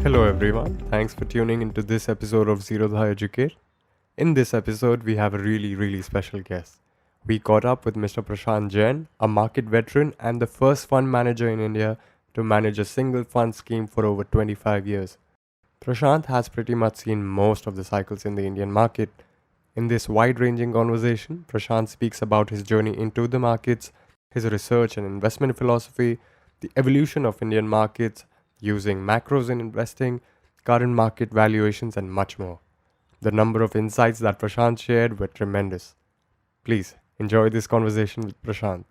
Hello, everyone. Thanks for tuning into this episode of Zero Dha Educate. In this episode, we have a really special guest. We caught up with Mr. Prashant Jain, a market veteran and the first fund manager in India to manage a single fund scheme for over 25 years. Prashant has pretty much seen most of the cycles in the Indian market. In this wide ranging conversation, Prashant speaks about his journey into the markets, his research and investment philosophy, the evolution of Indian markets, using macros in investing, current market valuations, and much more. The number of insights that Prashant shared were tremendous. Please enjoy this conversation with Prashant.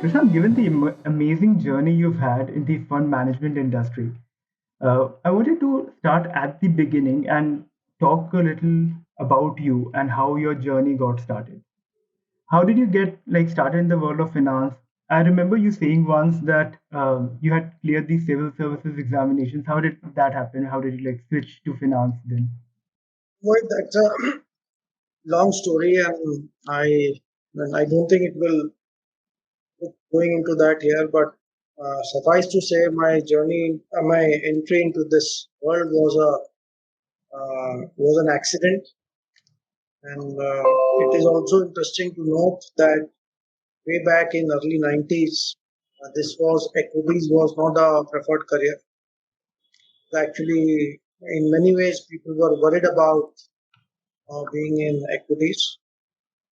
Prashant, given the amazing journey you've had in the fund management industry, I wanted to start at the beginning and talk a little about you and how your journey got started. How did you get started in the world of finance? I remember you saying once that you had cleared the civil services examinations. How did that happen? How did you switch to finance then? Well, that's a long story, and I don't think it will going into that here. But suffice to say, my entry into this world was an accident, and it is also interesting to note that way back in early 90s, this was equities was not a preferred career. Actually, in many ways, people were worried about being in equities.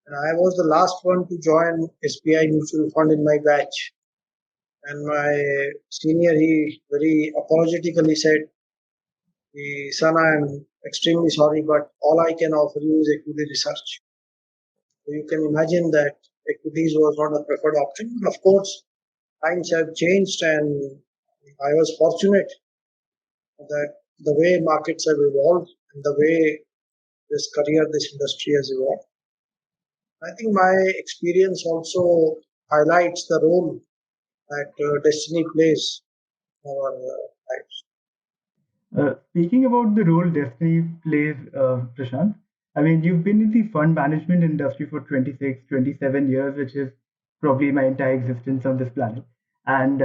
And I was the last one to join SBI Mutual Fund in my batch. And my senior, he very apologetically said, Son, I'm extremely sorry, but all I can offer you is equity research. So you can imagine that equities was not a preferred option. But of course, times have changed, and I was fortunate that the way markets have evolved and the way this industry has evolved. I think my experience also highlights the role that destiny plays in our lives. Speaking about the role destiny plays, Prashant, I mean, you've been in the fund management industry for 26, 27 years, which is probably my entire existence on this planet. And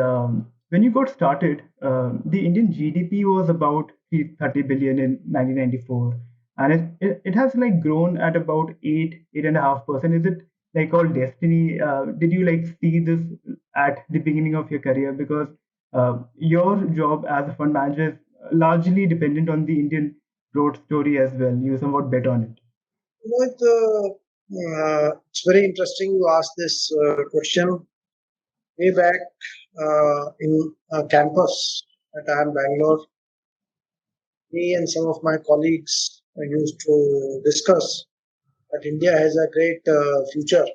when you got started, the Indian GDP was about 30 billion in 1994. And it has grown at about 8.5%. Is it all destiny? Did you see this at the beginning of your career? Because your job as a fund manager is largely dependent on the Indian growth story as well. You somewhat bet on it. It's very interesting you ask this question. Way back in campus at IIM Bangalore, me and some of my colleagues used to discuss that India has a great future,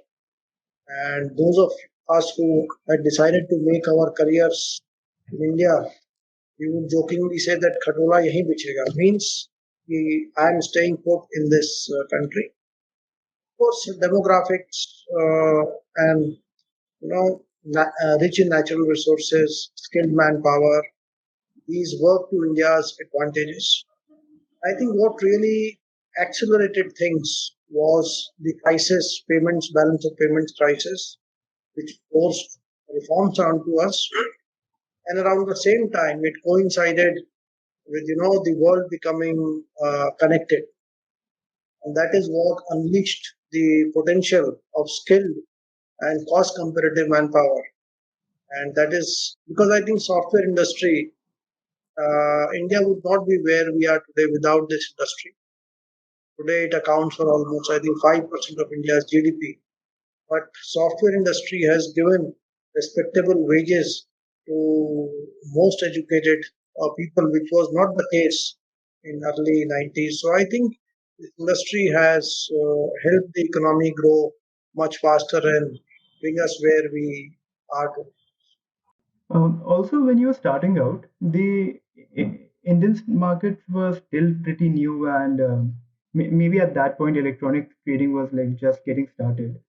and those of us who had decided to make our careers in India, we would jokingly say that khatola yahi bichega, means I am staying put in this country. Of course, demographics and rich in natural resources, skilled manpower, these work to India's advantages. I think what really accelerated things was the balance of payments crisis, which forced reforms onto us. And around the same time, it coincided with the world becoming connected, and that is what unleashed the potential of skilled and cost competitive manpower. And that is because I think software industry, India would not be where we are today without this industry. Today it accounts for almost I think 5% of India's GDP. But software industry has given respectable wages to most educated people, which was not the case in early 90s. So I think this industry has helped the economy grow much faster and bring us where we are today. Also, when you were starting out, the Indian markets were still pretty new, and maybe at that point, electronic trading was just getting started.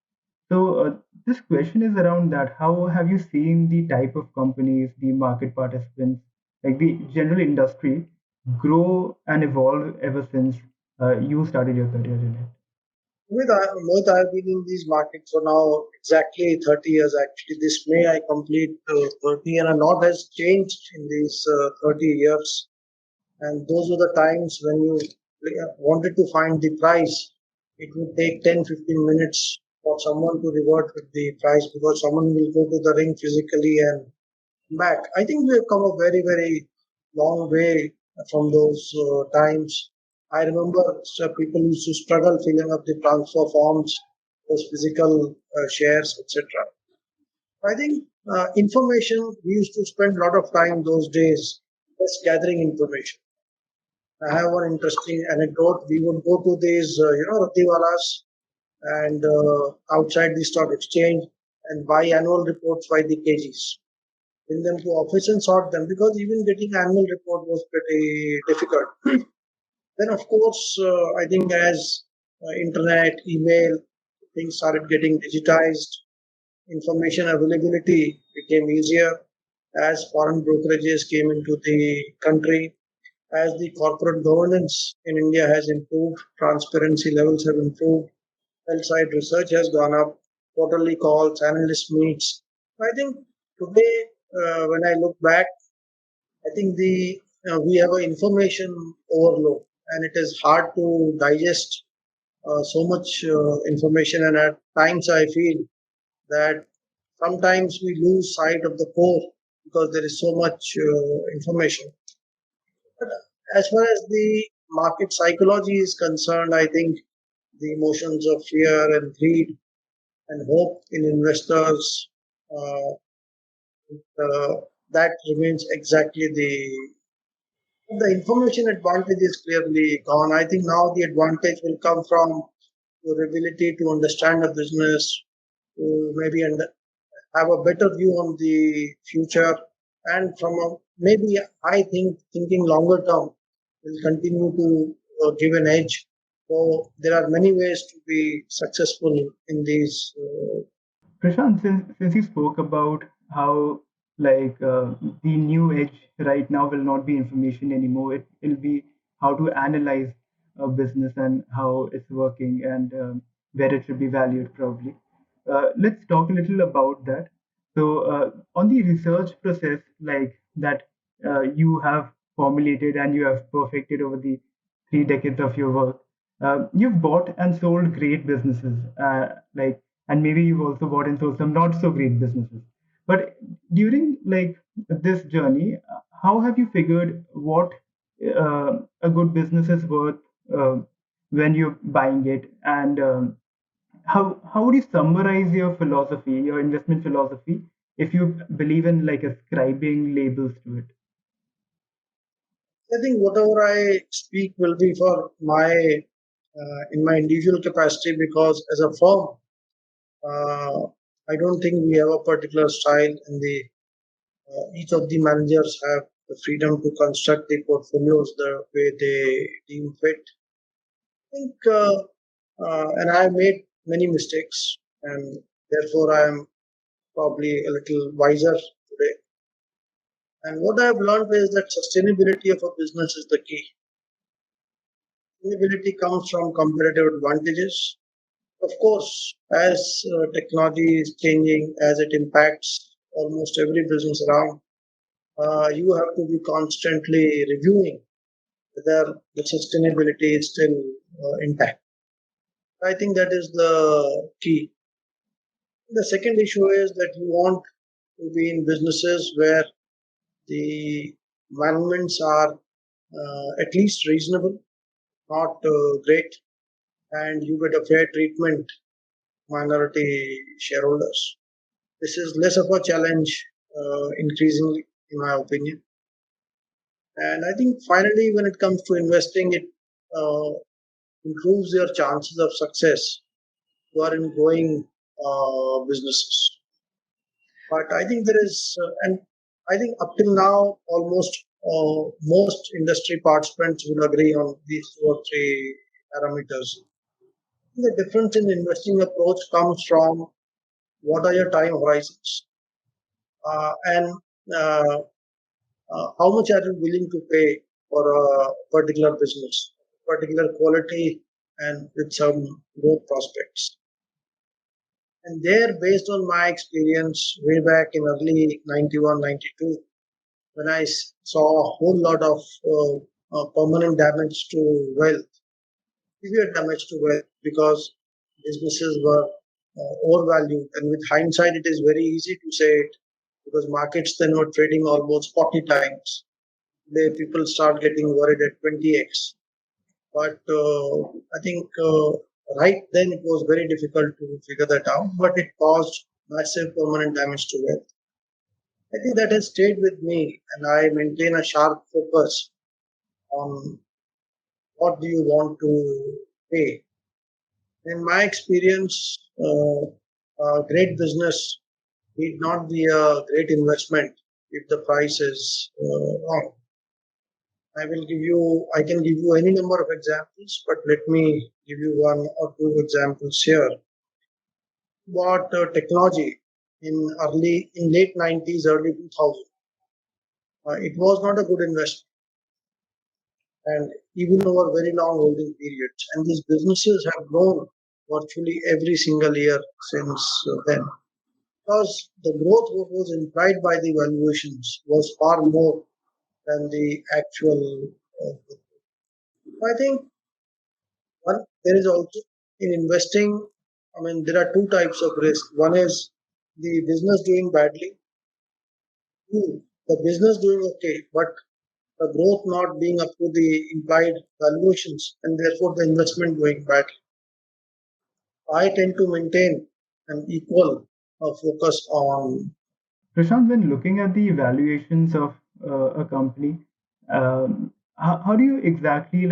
So, this question is around that. How have you seen the type of companies, the market participants, the general industry, grow and evolve ever since you started your career in it? Mohit, I've been in these markets for now exactly 30 years. Actually, this May I complete 30, and a lot has changed in these 30 years. And those were the times when you wanted to find the price. It would take 10-15 minutes for someone to revert with the price because someone will go to the ring physically and back. I think we have come a very, very long way from those times. I remember people used to struggle filling up the transfer forms, those physical shares, etc. I think information, we used to spend a lot of time those days just gathering information. I have one interesting anecdote. We would go to these, ratiwalas and outside the stock exchange and buy annual reports by the kgs, bring them to office and sort them because even getting annual report was pretty difficult. Then, of course, I think as internet, email, things started getting digitized, information availability became easier as foreign brokerages came into the country, as the corporate governance in India has improved, transparency levels have improved, sell-side research has gone up, quarterly calls, analyst meets. I think today, when I look back, I think the we have an information overload, and it is hard to digest so much information. And at times, I feel that sometimes we lose sight of the core because there is so much information. But as far as the market psychology is concerned, I think the emotions of fear and greed and hope in investors, uh, that remains exactly the information advantage is clearly gone. I think now the advantage will come from your ability to understand a business, to maybe have a better view on the future, and from a, maybe I think thinking longer term will continue to give an edge. So there are many ways to be successful in these. Prashant, since you spoke about how the new edge right now will not be information anymore, it'll be how to analyze a business and how it's working and where it should be valued probably. Let's talk a little about that. So on the research process like that you have formulated and you have perfected over the 3 decades of your work, you've bought and sold great businesses, and maybe you've also bought and sold some not so great businesses. But during this journey, how have you figured what a good business is worth uh, when you're buying it, and how would you summarize your philosophy, your investment philosophy, if you believe in like ascribing labels to it? I think whatever I speak will be for my in my individual capacity because as a firm, uh, I don't think we have a particular style, and the each of the managers have the freedom to construct the portfolios the way they deem fit. I think, and I have made many mistakes, and therefore I am probably a little wiser today. And what I have learned is that sustainability of a business is the key. Sustainability comes from competitive advantages. Of course, as technology is changing, as it impacts almost every business around, you have to be constantly reviewing whether the sustainability is still intact. I think that is the key. The second issue is that you want to be in businesses where the environments are at least reasonable, not great, and you get a fair treatment minority shareholders. This is less of a challenge increasingly, in my opinion. And I think finally, when it comes to investing, it uh, improves your chances of success. You are in growing businesses. But I think there is, and I think up till now, almost most industry participants will agree on these two or three parameters. The difference in investing approach comes from what are your time horizons and uh, how much are you willing to pay for a particular business, particular quality. and with some growth prospects. And there, based on my experience way back in early 91, 92, when I saw a whole lot of permanent damage to wealth, severe damage to wealth, because businesses were overvalued. And with hindsight, it is very easy to say it because markets then were trading almost 40 times. They people start getting worried at 20x. But I think right then it was very difficult to figure that out, but it caused massive permanent damage to wealth. I think that has stayed with me, and I maintain a sharp focus on what do you want to pay. In my experience, a great business need not be a great investment if the price is wrong. I can give you any number of examples, but let me give you one or two examples here. What technology in late 90s, early 2000, it was not a good investment, and even over very long holding periods. And these businesses have grown virtually every single year since then. Because the growth what was implied by the valuations was far more than the actual. I think there is also in investing. I mean, there are two types of risk. One is the business doing badly. Two, the business doing okay, but the growth not being up to the implied valuations, and therefore the investment going badly. I tend to maintain an equal focus on. Prashant, when looking at the valuations of a company, how do you exactly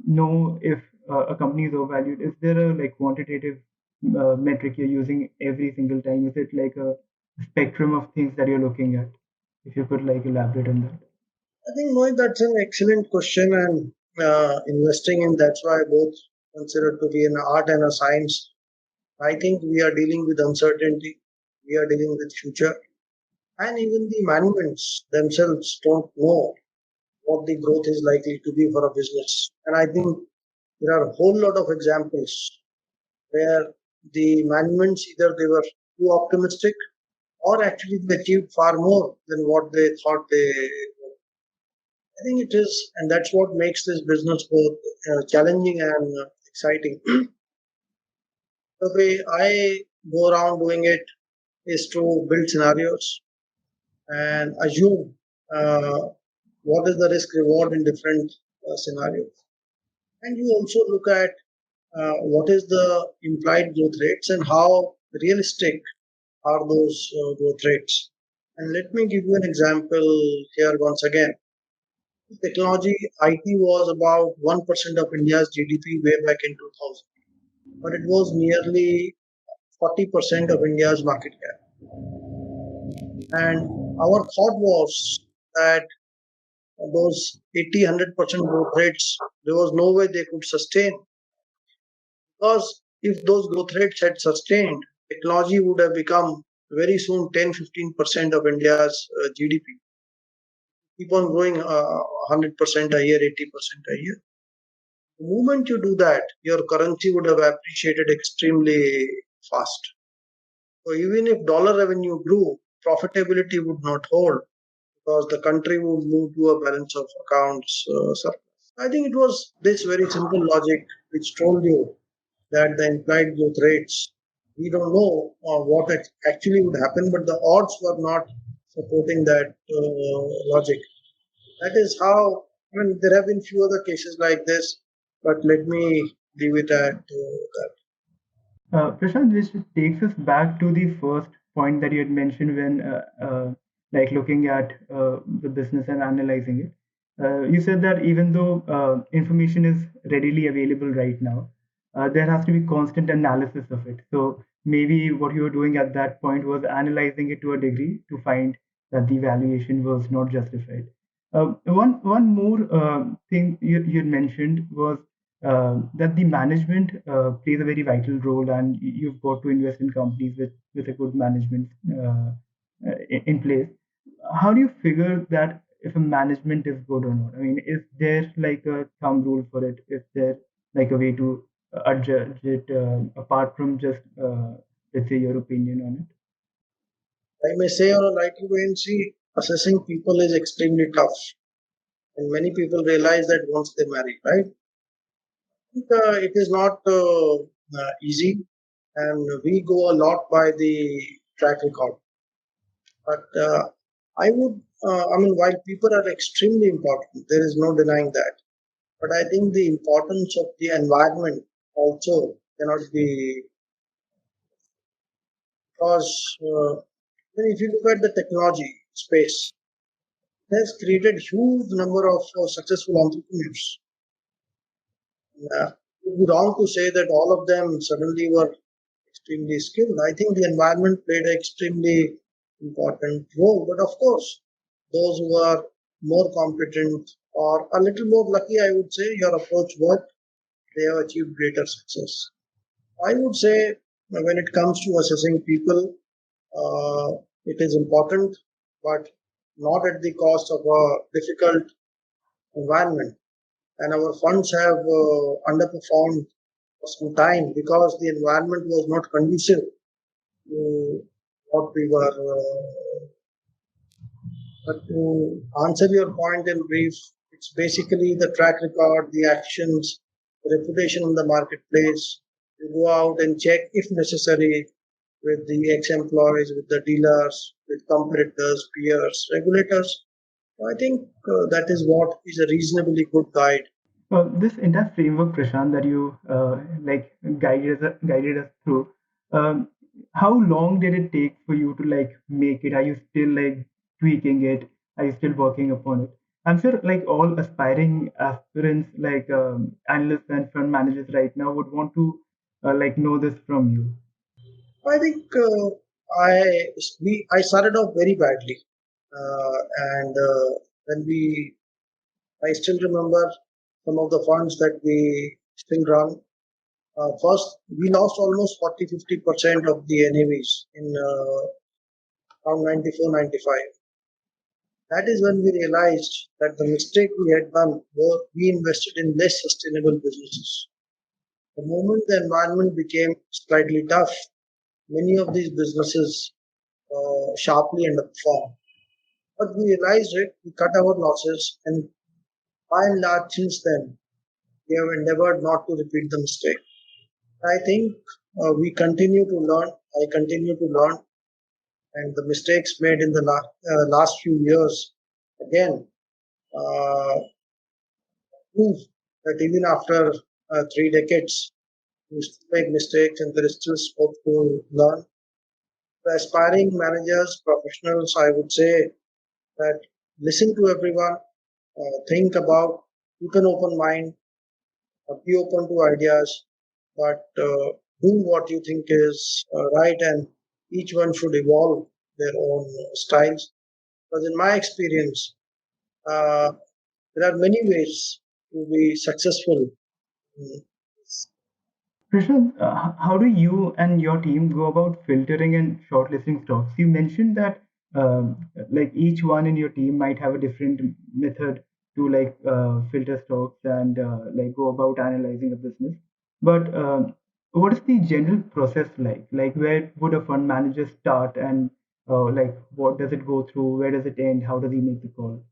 know if a company is overvalued? Is there a like quantitative metric you're using every single time? Is it like a spectrum of things that you're looking at? If you could like elaborate on that. I think Mohit, that's an excellent question, and investing in that's why both considered to be an art and a science. I think we are dealing with uncertainty, we are dealing with future, and even the managements themselves don't know what the growth is likely to be for a business. And I think there are a whole lot of examples where the managements either they were too optimistic or actually they achieved far more than what they thought they. I think it is, and that's what makes this business both challenging and exciting. The way I go around doing it is to build scenarios and assume what is the risk reward in different scenarios. And you also look at what is the implied growth rates and how realistic are those growth rates. And let me give you an example here once again. Technology, IT was about 1% of India's GDP way back in 2000, but it was nearly 40% of India's market cap. And our thought was that those 80, 100% growth rates, there was no way they could sustain. Because if those growth rates had sustained, technology would have become very soon 10, 15% of India's GDP. Keep on growing 100% a year, 80% a year. The moment you do that, your currency would have appreciated extremely fast. So even if dollar revenue grew, profitability would not hold because the country would move to a balance of accounts surplus. I think it was this very simple logic which told you that the implied growth rates, we don't know what actually would happen, but the odds were not supporting that logic. That is how, I mean, there have been few other cases like this, but let me leave it at that. Prashant, this takes us back to the first point that you had mentioned when, like, looking at the business and analyzing it. You said that even though information is readily available right now, there has to be constant analysis of it. So maybe what you were doing at that point was analyzing it to a degree to find that the valuation was not justified. One more thing you had mentioned was that the management plays a very vital role, and you've got to invest in companies with a good management in place. How do you figure that if a management is good or not? I mean, is there like a thumb rule for it? Is there like a way to adjudge it apart from just let's say your opinion on it? I may say on a lighter vein, see, assessing people is extremely tough, and many people realize that once they marry, right? It is not easy, and we go a lot by the track record. But I mean, while people are extremely important, there is no denying that. But I think the importance of the environment also cannot be, because if you look at the technology space, it has created huge number of successful entrepreneurs. It would be wrong to say that all of them suddenly were extremely skilled. I think the environment played an extremely important role. But of course, those who are more competent or a little more lucky, I would say, your approach worked, they have achieved greater success. I would say when it comes to assessing people, it is important, but not at the cost of a difficult environment. And our funds have underperformed for some time because the environment was not conducive to what we were. But to answer your point in brief, it's basically the track record, the actions, the reputation in the marketplace. You go out and check if necessary with the ex-employees, with the dealers, with competitors, peers, regulators. I think that is what is a reasonably good guide. This entire framework, Prashant, that you like guided us through, um, how long did it take for you to like make it? Are you still like tweaking it? Are you still working upon it? I'm sure like all aspiring aspirants, like analysts and fund managers right now, would want to like know this from you. I think I started off very badly, and when we I still remember some of the funds that we still run. First, we lost almost 40-50% of the NAVs in around 94, 95. That is when we realized that the mistake we had done was we invested in less sustainable businesses. The moment the environment became slightly tough, many of these businesses sharply underperformed. But we realized it, we cut our losses, and by and large, since then, we have endeavored not to repeat the mistake. I think we continue to learn. I continue to learn, and the mistakes made in the last few years, again, uh, prove that even after 3 decades, we still make mistakes and there is still scope to learn. The aspiring managers, professionals, I would say that listen to everyone, think about, keep an open mind, be open to ideas, but do what you think is right, and each one should evolve their own styles. Because in my experience, uh, there are many ways to be successful. Mm. Prashant, how do you and your team go about filtering and shortlisting stocks? You mentioned that like each one in your team might have a different method to like filter stocks and like go about analyzing a business. But what is the general process like? Like where would a fund manager start and like what does it go through? Where does it end? How does he make the call?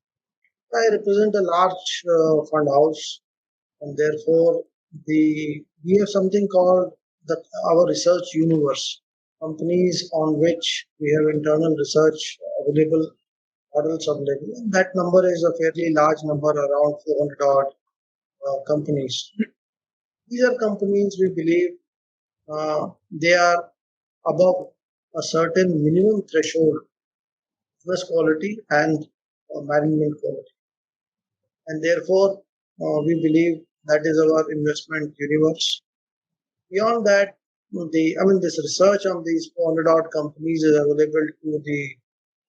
I represent a large fund house, and therefore we have something called our research universe, companies on which we have internal research available, models available. And that number is a fairly large number, around 400 odd companies. These are companies we believe they are above a certain minimum threshold, business quality and management quality, and therefore we believe that is our investment universe. Beyond that, this research on these 400 odd companies is available to the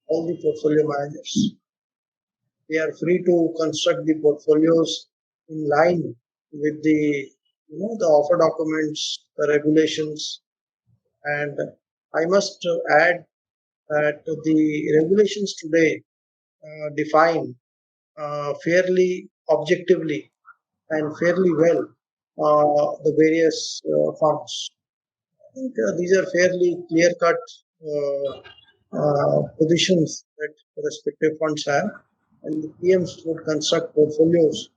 all the portfolio managers. They are free to construct the portfolios in line with the offer documents, the regulations, and I must add that the regulations today define fairly objectively and fairly well the various funds. I think these are fairly clear-cut positions that the respective funds have, and the PMs would construct portfolios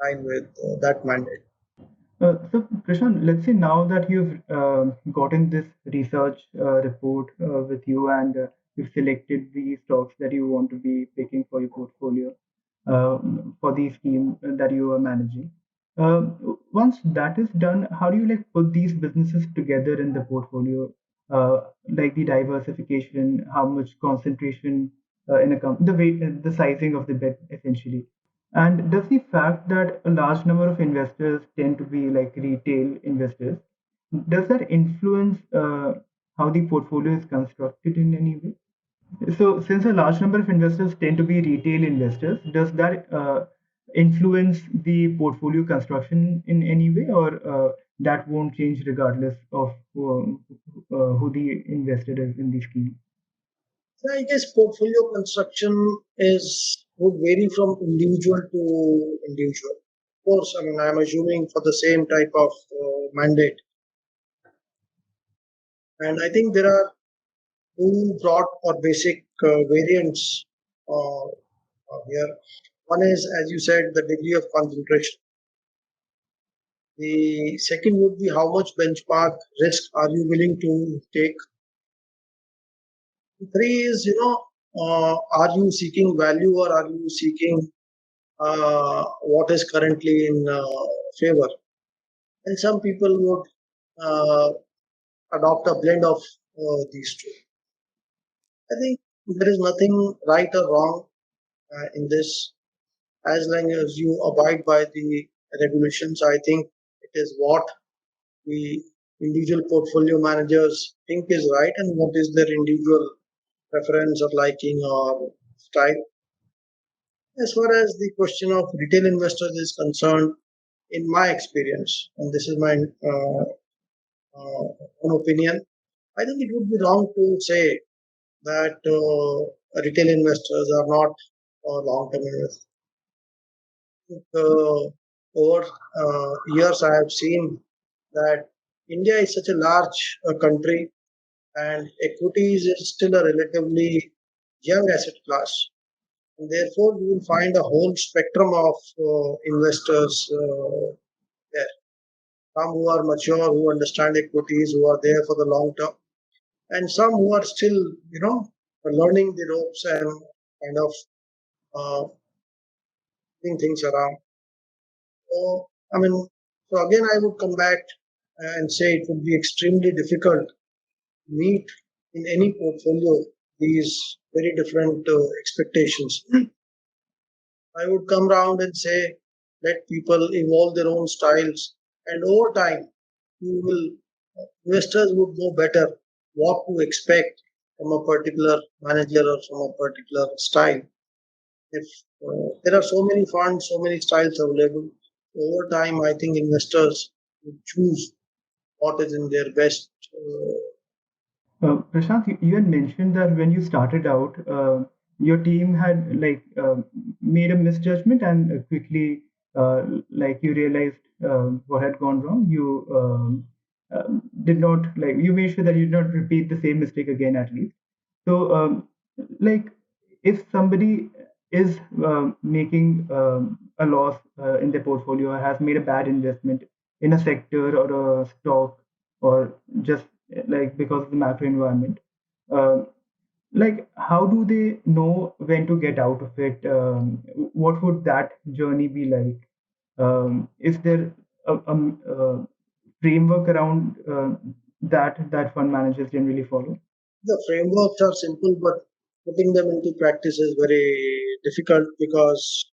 in line with that mandate. So, Prashant, let's say now that you've gotten this research report with you and you've selected the stocks that you want to be picking for your portfolio for the scheme that you are managing. Once that is done, how do you like put these businesses together in the portfolio? Like the diversification, how much concentration in a company, the weight, the sizing of the bet, essentially. And does the fact that a large number of investors tend to be like retail investors, does that influence how the portfolio is constructed in any way? So, since a large number of investors tend to be retail investors, does that influence the portfolio construction in any way, or that won't change regardless of who the investor is in the scheme? So I guess portfolio construction is would vary from individual to individual. Of course, I mean I'm assuming for the same type of mandate, and I think there are two broad or basic variants here. One is, as you said, the degree of concentration. The second would be how much benchmark risk are you willing to take. Three is, are you seeking value or are you seeking what is currently in favor? And some people would uh, adopt a blend of these two. I think there is nothing right or wrong in this as long as you abide by the regulations. I think it is what the individual portfolio managers think is right and what is their individual preference or liking or style. As far as the question of retail investors is concerned, in my experience, and this is my own opinion, I think it would be wrong to say that retail investors are not long-term investors. Over years, I have seen that India is such a large country and equities is still a relatively young asset class. And therefore, you will find a whole spectrum of investors there. Some who are mature, who understand equities, who are there for the long term, and some who are still, learning the ropes and kind of uh, doing things around. So, I mean, so again, I would come back and say it would be extremely difficult to meet in any portfolio these very different expectations. I would come round and say, let people evolve their own styles, and over time, you will investors would know better what to expect from a particular manager or from a particular style. If there are so many funds, so many styles available, over time, I think investors would choose what is in their best. Prashant, you had mentioned that when you started out, your team had like made a misjudgment and quickly, like you realized what had gone wrong. You did not like you made sure that you did not repeat the same mistake again, at least. So, like, if somebody is making a loss in their portfolio or has made a bad investment in a sector or a stock or just like because of the macro environment, uh, like how do they know when to get out of it? What would that journey be like? Is there a framework around that fund managers generally follow? The frameworks are simple, but putting them into practice is very difficult because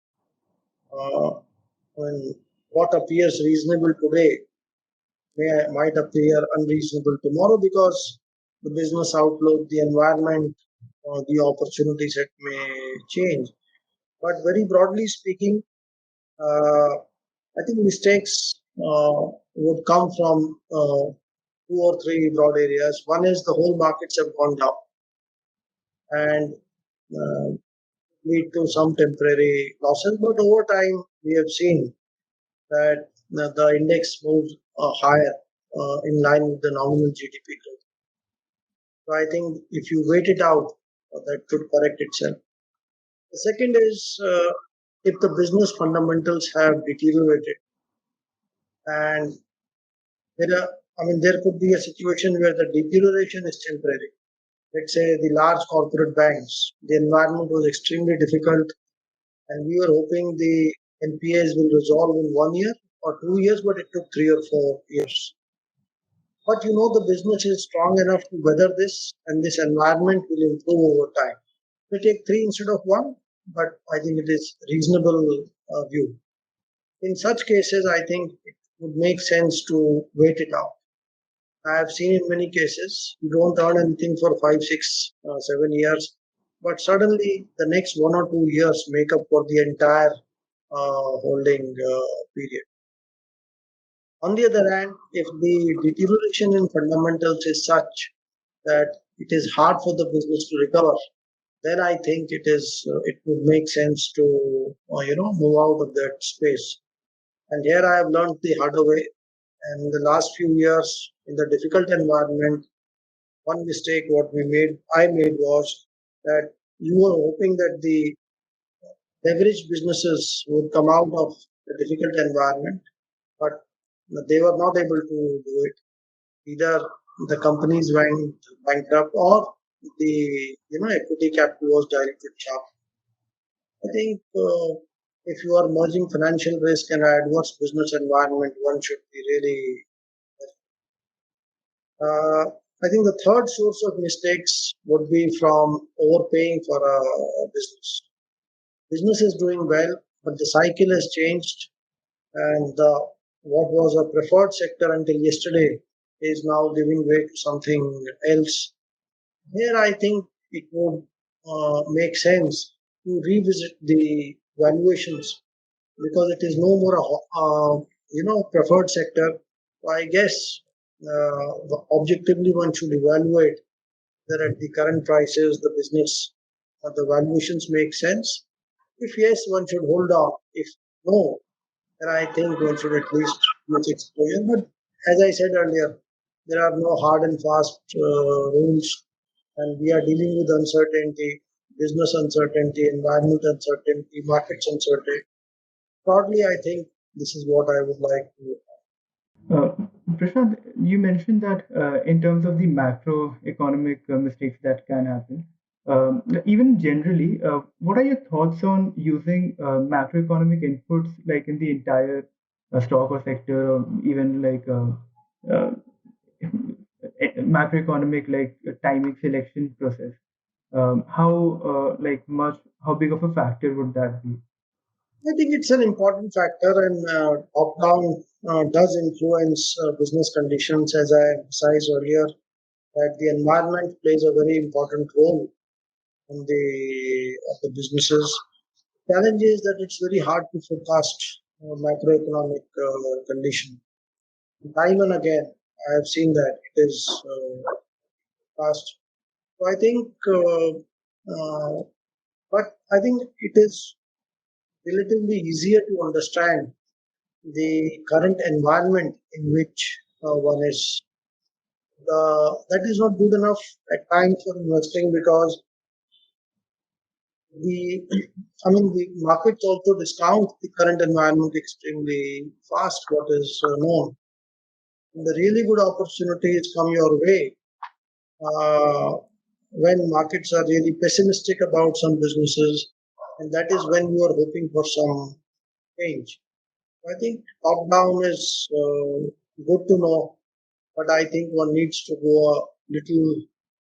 when what appears reasonable today might appear unreasonable tomorrow because the business outlook, the environment, the opportunity set may change. But very broadly speaking, uh, I think mistakes would come from two or three broad areas. One is the whole markets have gone down and uh, lead to some temporary losses, but over time we have seen that the index moved higher in line with the nominal GDP growth. So I think if you wait it out, that should correct itself. The second is if the business fundamentals have deteriorated and there are, I mean, there could be a situation where the deterioration is temporary. Let's say the large corporate banks, the environment was extremely difficult and we were hoping the NPAs will resolve in 1 year or 2 years, but it took 3 or 4 years. But you know the business is strong enough to weather this and this environment will improve over time. We take three instead of one, but I think it is reasonable view. In such cases, I think it would make sense to wait it out. I have seen in many cases you don't earn anything for 5, 6, 7 years, but suddenly the next 1 or 2 years make up for the entire holding period. On the other hand, if the deterioration in fundamentals is such that it is hard for the business to recover, then I think it would make sense to move out of that space. And here I have learned the harder way. And in the last few years, in the difficult environment, one mistake I made was that you were hoping that the leveraged businesses would come out of the difficult environment, but they were not able to do it. Either the companies went bankrupt or the equity capital was diluted sharp. I think if you are merging financial risk and adverse business environment, one should be really. Uh, I think the third source of mistakes would be from overpaying for a business. Business is doing well, but the cycle has changed, and what was a preferred sector until yesterday is now giving way to something else. Here, I think it would make sense to revisit the valuations because it is no more a preferred sector. So I guess objectively one should evaluate that at the current prices the business the valuations make sense. If yes, one should hold on. If no, then I think one should at least use exposure. But as I said earlier, there are no hard and fast rules, and we are dealing with uncertainty, business uncertainty, environment uncertainty, markets uncertainty. Broadly, I think this is what I would like to. Uh, Prashant, you mentioned that in terms of the macroeconomic mistakes that can happen, even generally, what are your thoughts on using macroeconomic inputs like in the entire stock or sector, or even like uh, macroeconomic like timing selection process? How big of a factor would that be? I think it's an important factor, and top-down does influence business conditions, as I emphasized earlier. That the environment plays a very important role in the businesses. Challenge is that it's very hard to forecast macroeconomic condition. Time and again, I have seen that it is past. So I think, but I think it is relatively easier to understand the current environment in which one is. That is not good enough at times for investing because the the markets also discount the current environment extremely fast. What is known, the really good opportunities come your way uh, when markets are really pessimistic about some businesses, and that is when you are hoping for some change. I think top down is good to know, but I think one needs to go a little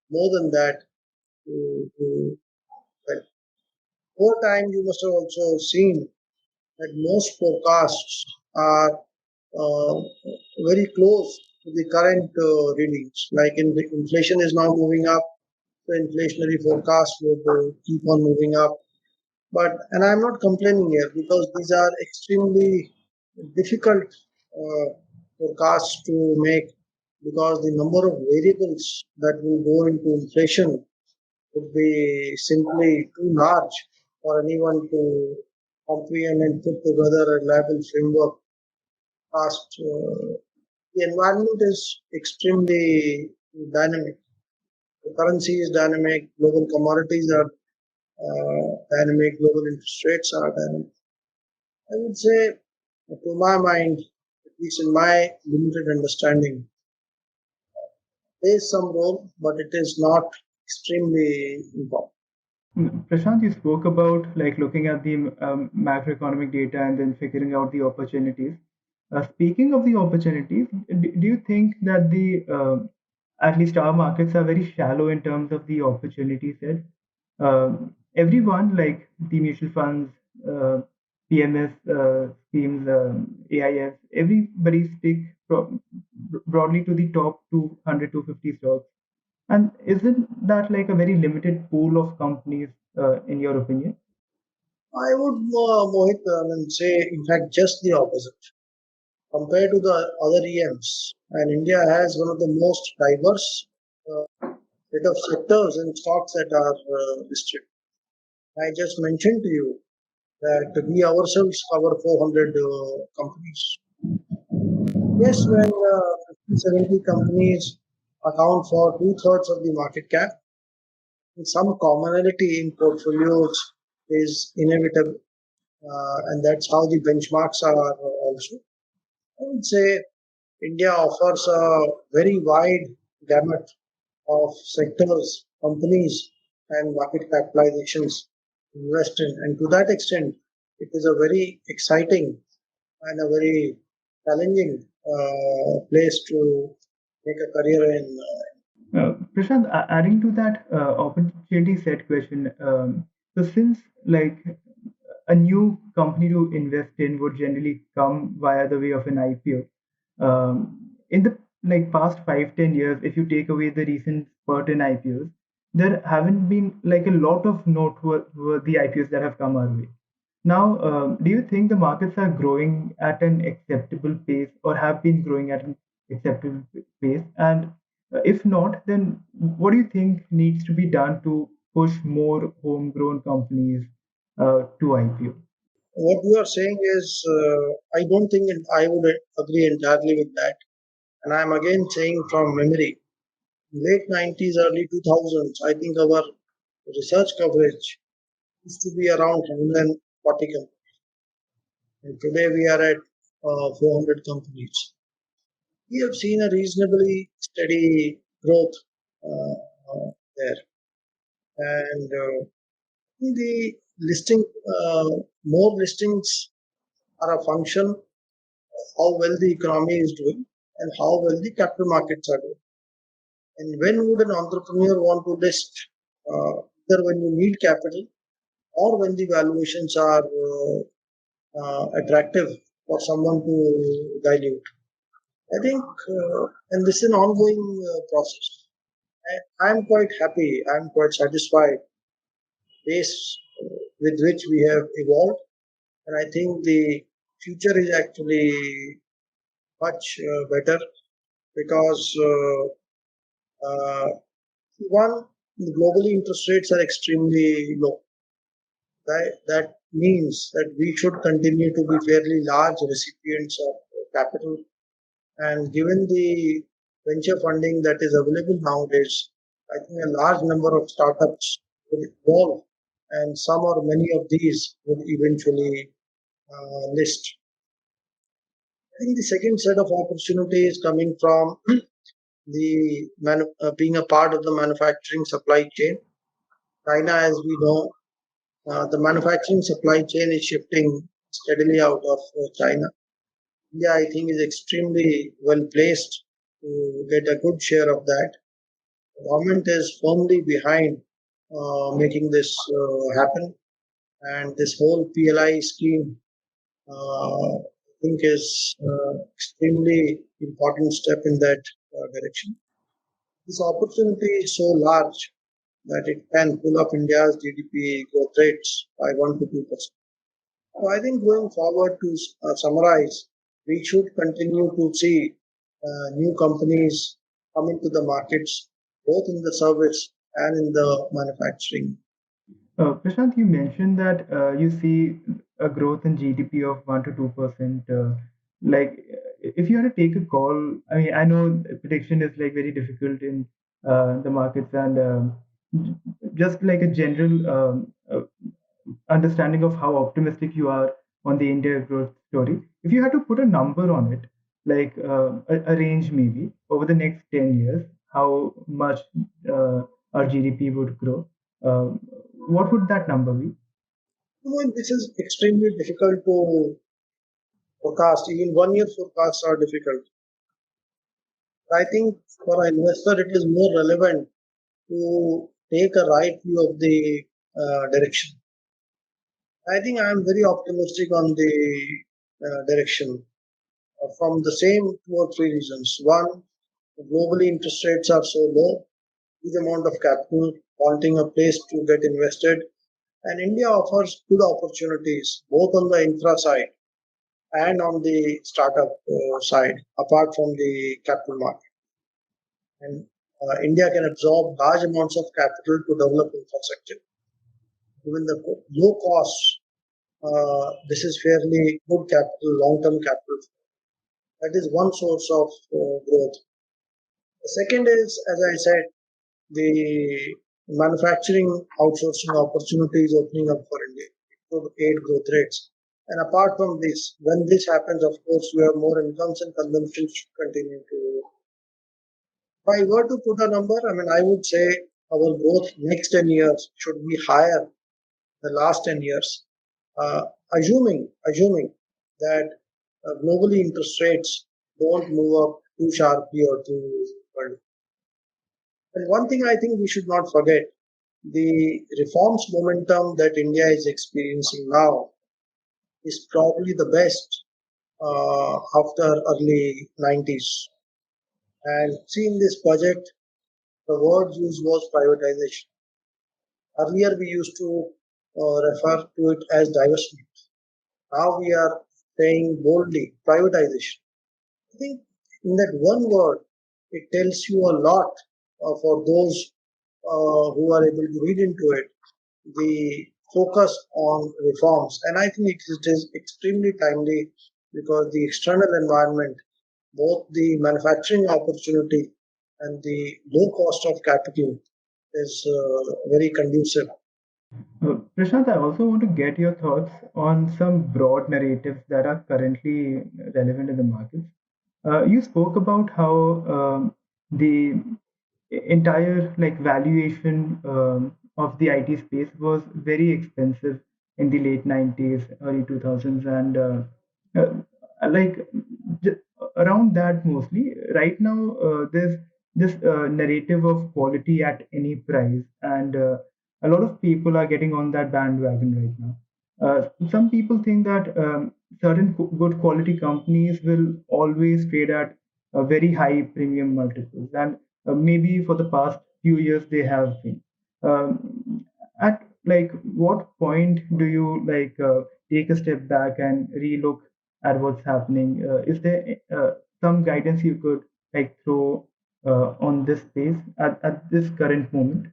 more than that. Well, over time, you must have also seen that most forecasts are uh, very close to the current readings. Like inflation is now moving up, so inflationary forecasts would keep on moving up. But and I'm not complaining here because these are extremely difficult uh, forecasts to make because the number of variables that will go into inflation would be simply too large for anyone to comprehend and put together a reliable framework. asked, the environment is extremely dynamic. The currency is dynamic, global commodities are dynamic, global interest rates are dynamic. I would say, to my mind, at least in my limited understanding, there is some role, but it is not extremely important. Prashant, you spoke about like looking at the macroeconomic data and then figuring out the opportunities. Speaking of the opportunities, do you think that the at least our markets are very shallow in terms of the opportunity set? Everyone, like the mutual funds, PMS schemes, AIF, everybody stick broadly to the top 200, 250 stocks. And isn't that like a very limited pool of companies, in your opinion? I would, Mohit, say, in fact, just the opposite. Compared to the other EMs, and India has one of the most diverse set of sectors and stocks that are listed. I just mentioned to you that we ourselves cover 400 companies. Yes, when 50, 70 companies account for two-thirds of the market cap, some commonality in portfolios is inevitable, and that's how the benchmarks are also. I would say India offers a very wide gamut of sectors, companies, and market capitalizations to invest in. And to that extent, it is a very exciting and a very challenging place to make a career in. Prashant, adding to that opportunity set question, so since like a new company to invest in would generally come via the way of an IPO, in the like past 5, 10 years, if you take away the recent spurt in IPOs, there haven't been like a lot of noteworthy IPOs that have come our way. Now, do you think the markets are growing at an acceptable pace or have been growing at an acceptable pace? And if not, then what do you think needs to be done to push more homegrown companies to IPO? What you are saying is, I don't think I would agree entirely with that. And I'm again saying from memory, late 90s, early 2000s, I think our research coverage used to be around 140 companies. And today we are at 400 companies. We have seen a reasonably steady growth there. And the listing, more listings are a function of how well the economy is doing and how well the capital markets are doing. And when would an entrepreneur want to list? Either when you need capital or when the valuations are attractive for someone to dilute. I think, and this is an ongoing process. I'm quite happy. I'm quite satisfied pace with which we have evolved, and I think the future is actually much better because one, globally interest rates are extremely low. That means that we should continue to be fairly large recipients of capital, and given the venture funding that is available nowadays, I think a large number of startups will evolve, and some or many of these will eventually list. I think the second set of opportunity is coming from the being a part of the manufacturing supply chain. China, as we know, the manufacturing supply chain is shifting steadily out of China. India, I think, is extremely well placed to get a good share of that. The government is firmly behind making this happen, and this whole PLI scheme, I think, is extremely important step in that direction. This opportunity is so large that it can pull up India's GDP growth rates by 1 to 2%. So I think going forward, to summarize, we should continue to see new companies come into the markets, both in the service and in the manufacturing. Prashant, you mentioned that you see a growth in GDP of 1 to 2%. like if you had to take a call, I mean, I know prediction is like very difficult in the markets, and j- just like a general understanding of how optimistic you are on the India growth story. If you had to put a number on it, like a range maybe over the next 10 years, how much our GDP would grow, uh, what would that number be? This is extremely difficult to forecast. Even 1 year forecasts are difficult. I think for an investor, it is more relevant to take a right view of the direction. I think I am very optimistic on the direction from the same 2 or 3 reasons. One, globally interest rates are so low, huge amount of capital wanting a place to get invested, and India offers good opportunities both on the infra side and on the startup side, apart from the capital market. And India can absorb large amounts of capital to develop infrastructure. Given the low costs, this is fairly good capital, long-term capital. That is one source of growth. The second is, as I said, the manufacturing outsourcing opportunities opening up for India to aid growth rates. And apart from this, when this happens, of course, we have more incomes and consumption should continue to. If I were to put a number, I mean, I would say our growth next 10 years should be higher than the last 10 years, uh, assuming that globally interest rates don't move up too sharply or too early. And one thing I think we should not forget, the reforms momentum that India is experiencing now is probably the best after early 90s. And see in this budget, the word used was privatization. Earlier we used to refer to it as divestment. Now we are saying boldly privatization. I think in that one word, it tells you a lot for those who are able to read into it, the focus on reforms. And I think it is extremely timely because the external environment, both the manufacturing opportunity and the low cost of capital, is very conducive. Prashant, I also want to get your thoughts on some broad narratives that are currently relevant in the markets. You spoke about how the entire like valuation of the IT space was very expensive in the late 90s, early 2000s, and uh, like j- around that mostly. Right now, there's this narrative of quality at any price, and a lot of people are getting on that bandwagon right now. Some people think that certain good quality companies will always trade at very high premium multiples, and maybe for the past few years they have been. At like what point do you like take a step back and relook at what's happening? Is there some guidance you could like throw on this space at this current moment?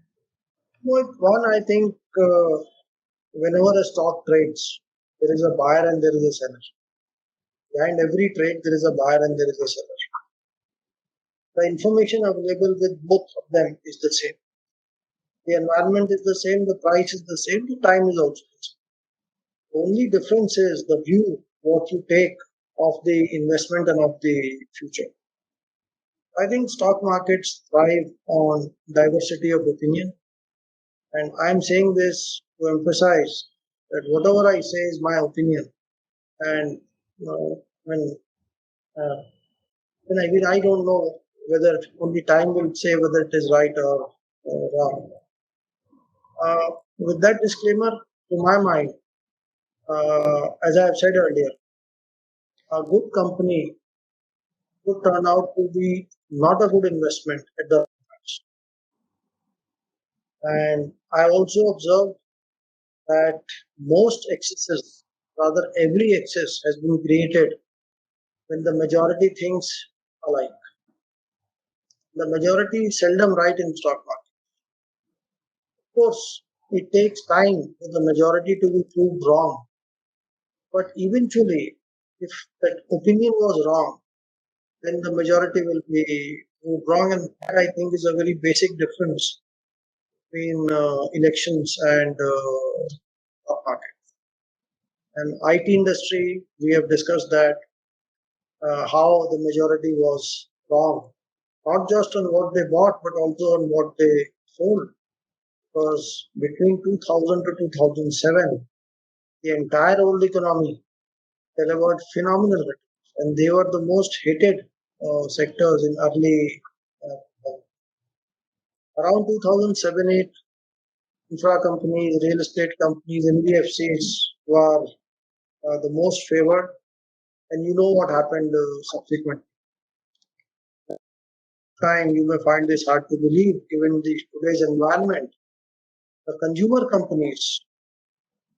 Point one, I think whenever a stock trades, there is a buyer and there is a seller. Behind every trade, there is a buyer and there is a seller. The information available with both of them is the same. The environment is the same, the price is the same, the time is also the same. The only difference is the view, what you take of the investment and of the future. I think stock markets thrive on diversity of opinion, and I'm saying this to emphasize that whatever I say is my opinion, and when uh, I don't know whether only time will say whether it is right or wrong. With that disclaimer, to my mind, as I have said earlier, a good company could turn out to be not a good investment at the price. And I also observed that most excesses, rather every excess, has been created when the majority thinks alike. The majority is seldom right in stock market. Of course, it takes time for the majority to be proved wrong, but eventually If that opinion was wrong, then the majority will be wrong, and that I think is a very basic difference between elections and stock market. And IT industry, we have discussed that how the majority was wrong, not just on what they bought, but also on what they sold. Because between 2000 to 2007, the entire old economy delivered phenomenal returns, and they were the most hated sectors in early around 2007-8. Infra companies, real estate companies, NBFCs were the most favored, and you know what happened subsequent time. You may find this hard to believe given the today's environment. The consumer companies,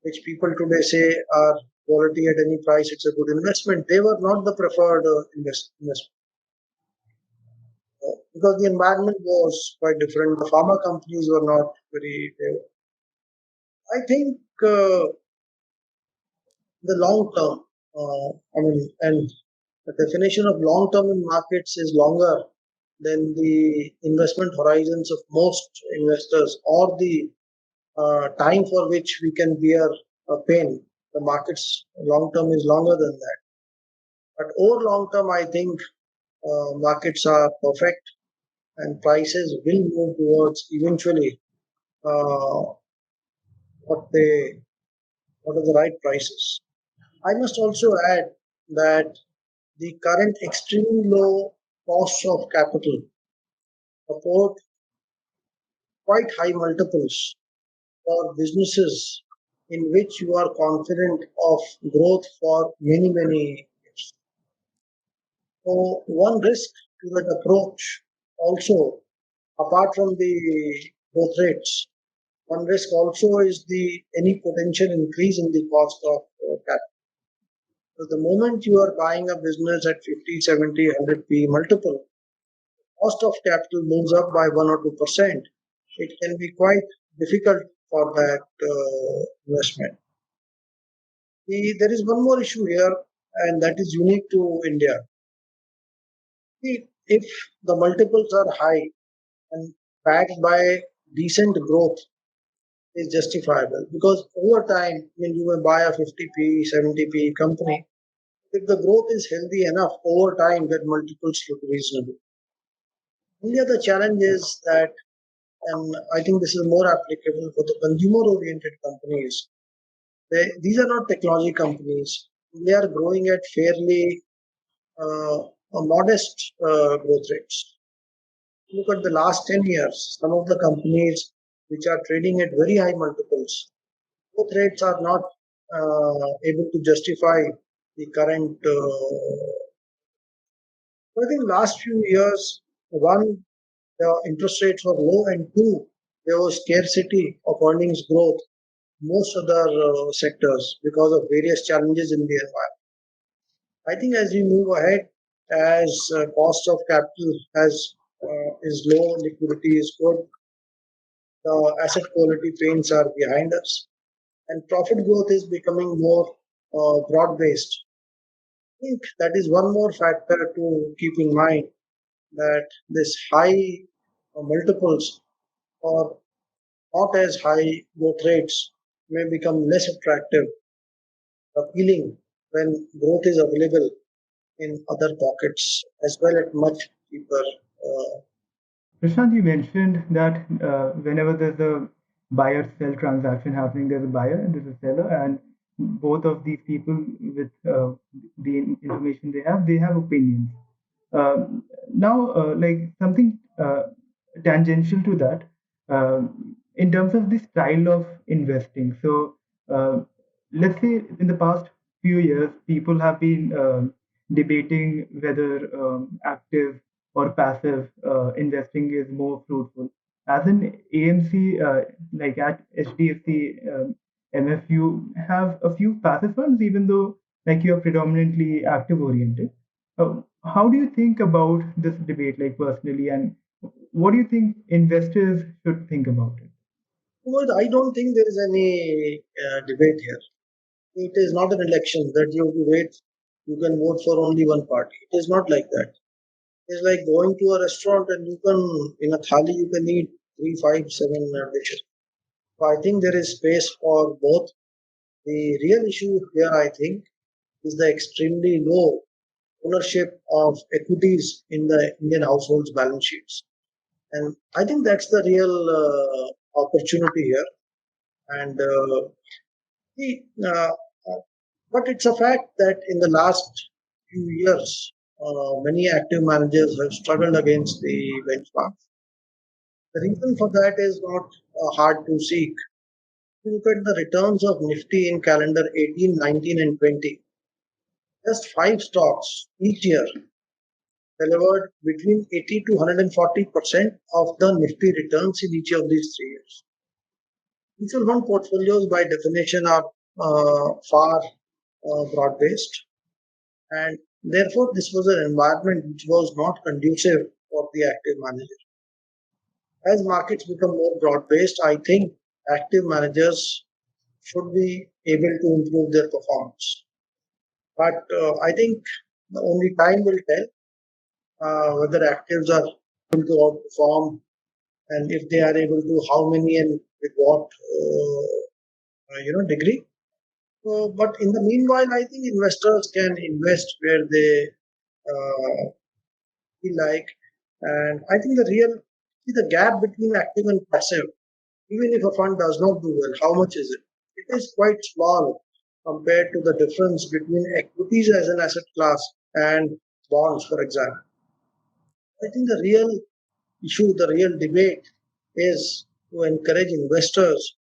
which people today say are quality at any price, it's a good investment, they were not the preferred investment because the environment was quite different. The pharma companies were not very. I think the long term, and the definition of long term in markets is longer than the investment horizons of most investors or the time for which we can bear pain. The markets long term is longer than that. But over long term, I think markets are perfect and prices will move towards eventually uh, what they what are the right prices. I must also add that the current extremely low costs of capital support quite high multiples for businesses in which you are confident of growth for many years. So one risk to that approach also, apart from the growth rates, one risk also is the any potential increase in the cost of capital. So the moment you are buying a business at 50, 70, 100 P multiple, cost of capital moves up by 1 or 2%, it can be quite difficult for that investment. There is one more issue here, and that is unique to India. If the multiples are high and backed by decent growth, is justifiable because over time, when you may buy a 50p, 70p company, if the growth is healthy enough over time, that multiples look reasonable. India, the challenge is that, and I think this is more applicable for the consumer-oriented companies. These are not technology companies. They are growing at fairly modest growth rates. Look at the last 10 years. Some of the companies which are trading at very high multiples, growth rates are not able to justify the current. I think last few years, one, the interest rates were low, and two, there was scarcity of earnings growth most other sectors because of various challenges in the environment. I think as we move ahead, as cost of capital has is low, liquidity is good, the asset quality pains are behind us, and profit growth is becoming more broad based. I think that is one more factor to keep in mind that this high multiples or not as high growth rates may become less attractive, appealing when growth is available in other pockets as well at much cheaper. Prashant, you mentioned that whenever there's a buyer-sell transaction happening, there's a buyer and there's a seller, and both of these people with the information they have opinions. Now, like something tangential to that, in terms of the style of investing. So, let's say in the past few years, people have been debating whether active or passive investing is more fruitful. As an AMC, like at HDFC MF, you have a few passive funds, even though like you are predominantly active oriented. How do you think about this debate, like personally, and what do you think investors should think about it? Well, I don't think there is any debate here. It is not an election that you have to wait you can vote for only one party. It is not like that. It's like going to a restaurant and you can, in a thali, you can eat three, five, seven dishes. So I think there is space for both. The real issue here, I think, is the extremely low ownership of equities in the Indian households' balance sheets. And I think that's the real opportunity here. And the, uh, uh, but it's a fact that in the last few years, many active managers have struggled against the benchmark. The reason for that is not hard to seek. If you look at the returns of Nifty in calendar 18, 19, and 20. Just five stocks each year delivered between 80 to 140% of the Nifty returns in each of these 3 years. Mutual fund portfolios, by definition, are far broad based, and therefore, this was an environment which was not conducive for the active manager. As markets become more broad based, I think active managers should be able to improve their performance. But I think the only time will tell whether actives are able to outperform and if they are able to, how many and with what degree. But in the meanwhile, I think investors can invest where they feel like, and I think the gap between active and passive, even if a fund does not do well, how much is it? It is quite small compared to the difference between equities as an asset class and bonds, for example. I think the real issue, the real debate is to encourage investors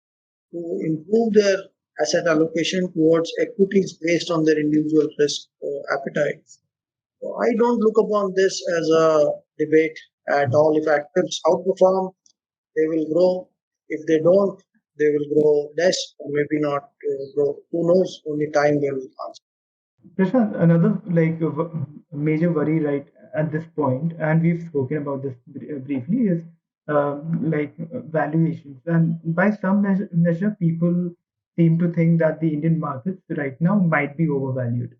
to improve their asset allocation towards equities based on their individual risk appetite. So I don't look upon this as a debate at all. If actives outperform, they will grow. If they don't, they will grow less or maybe not grow. Who knows? Only time will answer. Prashant, another major worry right at this point, and we've spoken about this briefly, is valuations. And by some measure, people seem to think that the Indian markets right now might be overvalued.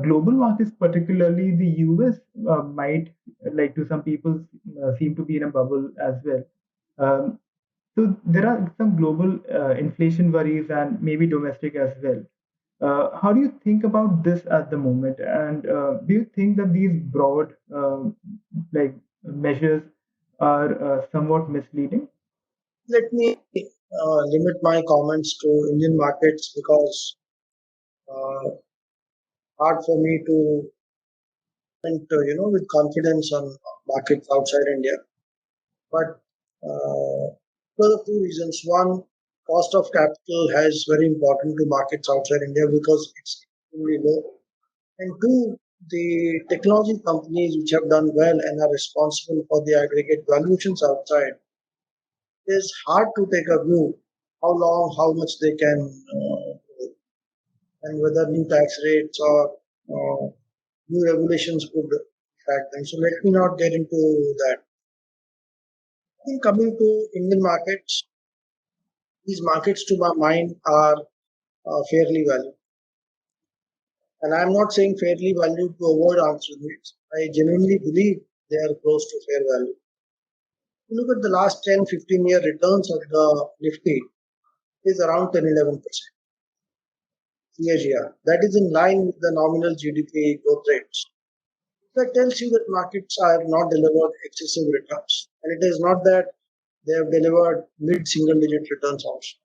Global markets, particularly the US, might, like to some people, seem to be in a bubble as well. Um, so there are some global inflation worries and maybe domestic as well. How do you think about this at the moment? And do you think that these broad measures are somewhat misleading? Let me limit my comments to Indian markets because uh, hard for me to with confidence on markets outside India. But for the two reasons. One, cost of capital has very important to markets outside India because it's extremely low. And two, the technology companies which have done well and are responsible for the aggregate valuations outside, it is hard to take a view how long, how much they can, and whether new tax rates or new regulations could affect them. So let me not get into that. I think coming to Indian markets, these markets to my mind are fairly valued. And I'm not saying fairly valued to avoid answering it. I genuinely believe they are close to fair value. If you look at the last 10-15 year returns of the Nifty is around 10-11% CAGR. That is in line with the nominal GDP growth rates. That tells you that markets have not delivered excessive returns. And it is not that they have delivered mid single digit returns also.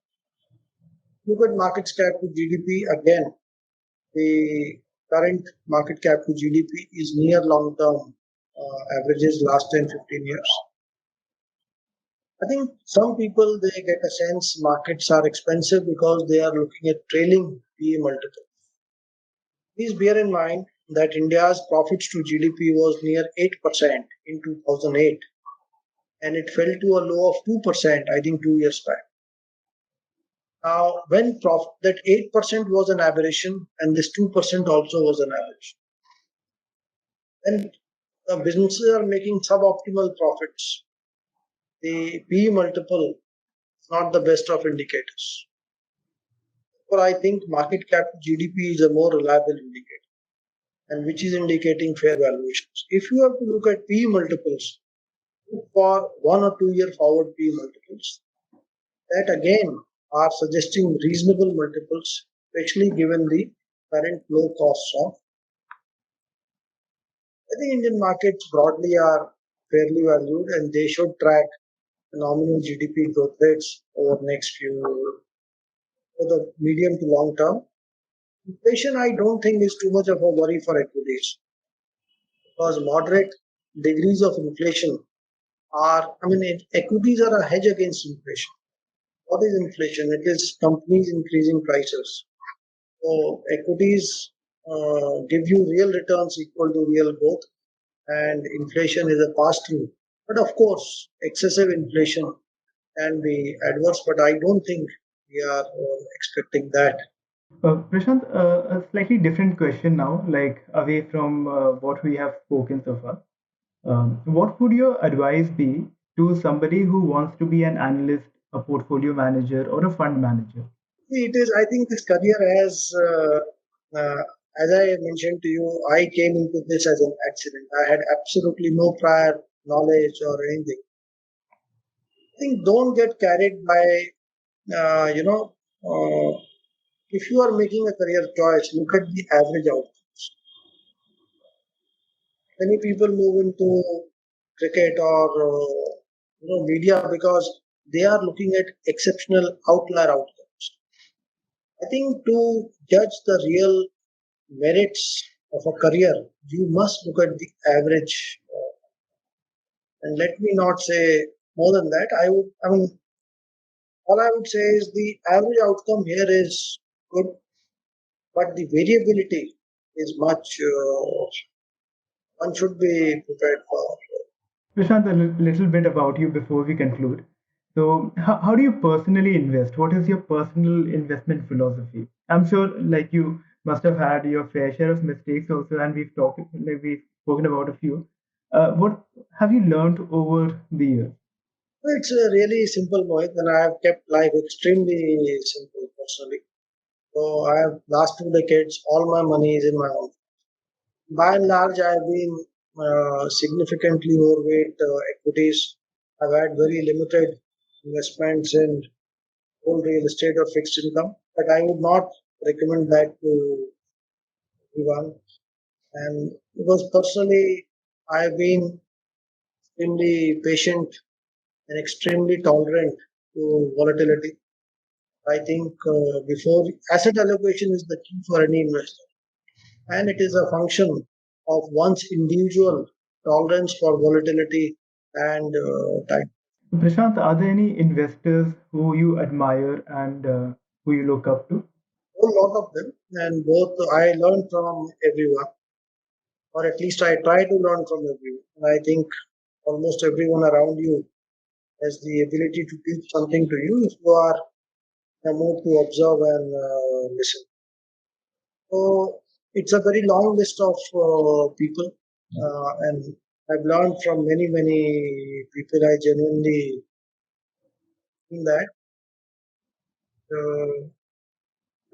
Look at market cap to GDP again. The current market cap to GDP is near long term averages last 10-15 years. I think some people they get a sense markets are expensive because they are looking at trailing PE multiple. Please bear in mind that India's profits to GDP was near 8% in 2008 and it fell to a low of 2%, I think 2 years back. Now, when that 8% was an aberration and this 2% also was an aberration. When businesses are making suboptimal profits, the PE multiple is not the best of indicators. But I think market cap to GDP is a more reliable indicator. and which is indicating fair valuations. If you have to look at PE multiples, look for 1 or 2 year forward PE multiples that again are suggesting reasonable multiples, especially given the current low costs of. I think Indian markets broadly are fairly valued and they should track nominal GDP growth rates over next few for the medium to long term. Inflation, I don't think is too much of a worry for equities because moderate degrees of inflation are, equities are a hedge against inflation. What is inflation? It is companies increasing prices. So equities give you real returns equal to real growth, and inflation is a pass through. But of course, excessive inflation can be adverse, but I don't think we are expecting that. Prashant, a slightly different question now, like away from what we have spoken so far. What would your advice be to somebody who wants to be an analyst, a portfolio manager, or a fund manager? It is, I think this career uh, as I mentioned to you, I came into this as an accident. I had absolutely no prior knowledge or anything. I think don't get carried by, uh, you know, uh, if you are making a career choice, look at the average outcomes. Many people move into cricket or media because they are looking at exceptional outlier outcomes. I think to judge the real merits of a career, you must look at the average. And let me not say more than that. All I would say is the average outcome here is good, but the variability is much, one should be prepared for. Prashant, a little bit about you before we conclude. So, how do you personally invest? What is your personal investment philosophy? I'm sure, like you must have had your fair share of mistakes also, and we've spoken about a few. What have you learned over the years? It's a really simple, Mohit, and I have kept life extremely simple personally. So I have last 2 decades, all my money is in my own. By and large, I have been significantly overweight equities. I've had very limited investments in whole real estate or fixed income, but I would not recommend that to everyone. And because personally, I've been extremely patient and extremely tolerant to volatility. I think before asset allocation is the key for any investor, and it is a function of one's individual tolerance for volatility and time. Prashant, are there any investors who you admire and who you look up to? A lot of them, and both I learn from everyone, or at least I try to learn from everyone. And I think almost everyone around you has the ability to teach something to you if you are in a mood to observe and listen. So it's a very long list of people, and I've learned from many, many people. I genuinely think that. Uh,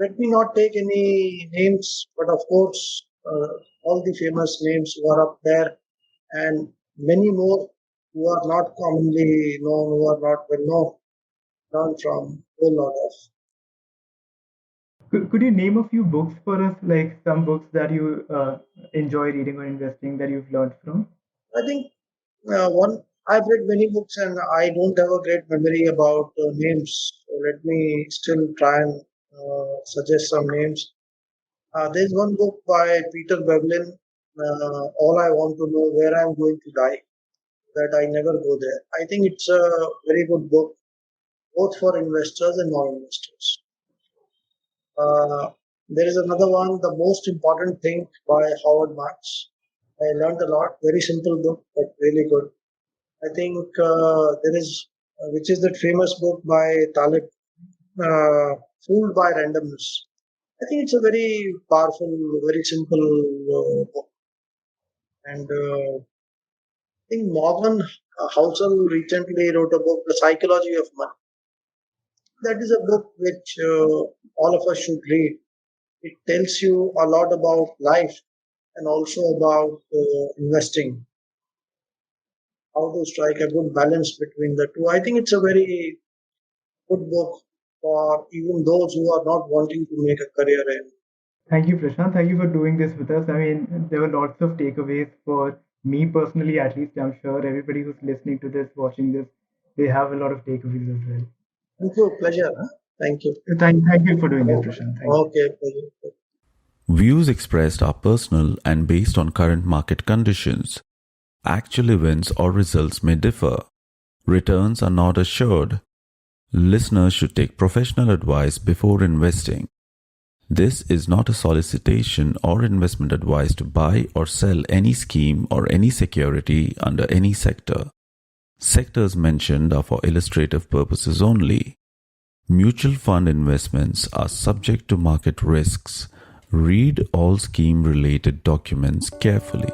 Let me not take any names, but of course, all the famous names who are up there, and many more who are not commonly known, who are not well known, learn from a whole lot of. Could you name a few books for us, like some books that you enjoy reading or investing that you've learned from? I think one I've read many books and I don't have a great memory about names. So let me still try and suggest some names. There's one book by Peter Bevelin, All I Want to Know Where I'm Going to Die, that I never go there. I think it's a very good book, both for investors and non-investors. Uh, there is another one, The Most Important Thing by Howard Marks. I learned a lot. Very simple book, but really good. I think there is, which is that famous book by Taleb, Fooled by Randomness. I think it's a very powerful, very simple book. And I think Morgan Housel recently wrote a book, The Psychology of Money. That is a book which all of us should read. It tells you a lot about life and also about investing. How to strike a good balance between the two. I think it's a very good book for even those who are not wanting to make a career in. Thank you, Prashant. Thank you for doing this with us. I mean, there were lots of takeaways for me personally, at least. I'm sure everybody who's listening to this, watching this, they have a lot of takeaways as well. Thank you. Pleasure. Huh? Thank you. Thank you for doing this, Prashant. Thank you. Okay. Pleasure. Views expressed are personal and based on current market conditions. Actual events or results may differ. Returns are not assured. Listeners should take professional advice before investing. This is not a solicitation or investment advice to buy or sell any scheme or any security under any sector. Sectors mentioned are for illustrative purposes only. Mutual fund investments are subject to market risks. Read all scheme-related documents carefully.